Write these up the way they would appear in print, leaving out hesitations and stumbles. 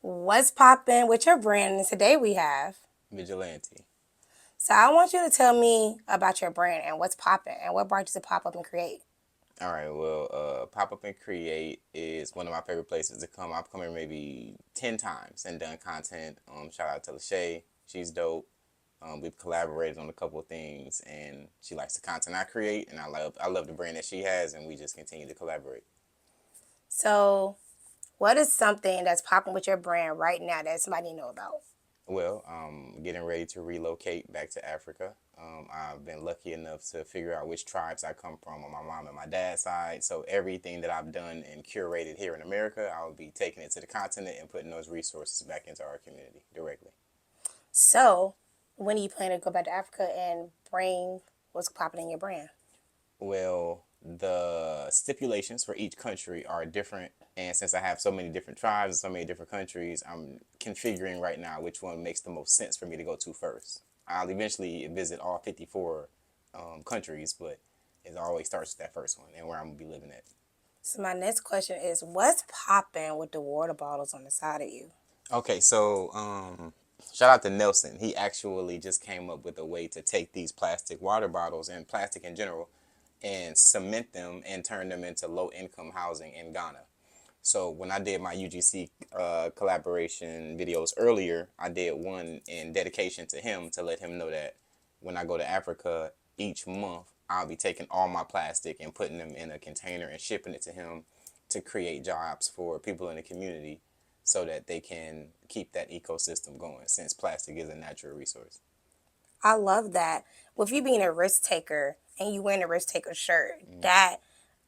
What's poppin' with your brand? And today we have. Vigilante. So I want you to tell me about your brand and what's poppin' and what brought you to pop up and create. All right, well, Pop Up and Create is one of my favorite places to come. I've come here maybe 10 times and done content. Shout out to Lashay. She's dope. We've collaborated on a couple of things, and she likes the content I create, and I love the brand that she has, and we just continue to collaborate. So, what is something that's popping with your brand right now that somebody need to know about? Well, getting ready to relocate back to Africa. I've been lucky enough to figure out which tribes I come from on my mom and my dad's side. So everything that I've done and curated here in America, I will be taking it to the continent and putting those resources back into our community directly. So, when do you plan to go back to Africa and bring what's popping in your brand? Well, the stipulations for each country are different. And since I have so many different tribes and so many different countries, I'm configuring right now which one makes the most sense for me to go to first. I'll eventually visit all 54 countries, but it always starts with that first one and where I'm going to be living at. So, my next question is what's popping with the water bottles on the side of you? Okay, so shout out to Nelson. He actually just came up with a way to take these plastic water bottles and plastic in general and cement them and turn them into low income housing in Ghana. So when I did my UGC collaboration videos earlier, I did one in dedication to him to let him know that when I go to Africa each month, I'll be taking all my plastic and putting them in a container and shipping it to him to create jobs for people in the community so that they can keep that ecosystem going since plastic is a natural resource. I love that. With you being a risk taker and you wearing a risk taker shirt, that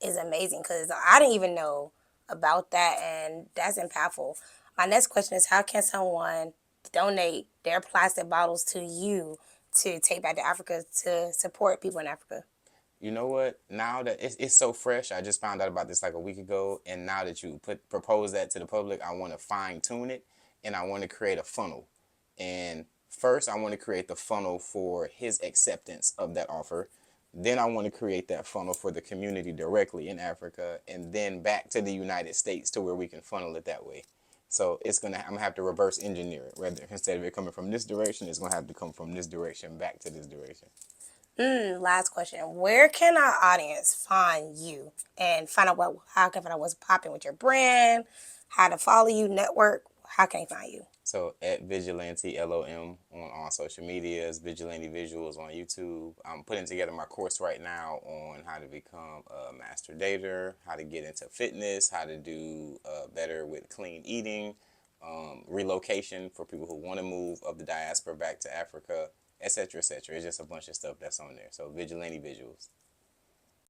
is amazing because I didn't even know about that and that's impactful. My next question is how can someone donate their plastic bottles to you to take back to Africa to support people in Africa? You know what? Now that it's so fresh, I just found out about this like a week ago, and now that you propose that to the public, I want to fine tune it, and I want to create a funnel. And first, I want to create the funnel for his acceptance of that offer. Then I want to create that funnel for the community directly in Africa, and then back to the United States to where we can funnel it that way. So I'm gonna have to reverse engineer it. Rather instead of it coming from this direction, it's gonna have to come from this direction back to this direction. Last question. Where can our audience find you and find out how can find out what's popping with your brand, how to follow you, network, how can they find you? So at Vigilante LOM on all social medias, Vigilante Visuals on YouTube. I'm putting together my course right now on how to become a master dater, how to get into fitness, how to do better with clean eating, relocation for people who want to move of the diaspora back to Africa, etc., etc. It's just a bunch of stuff that's on there. So Vigilante Visuals.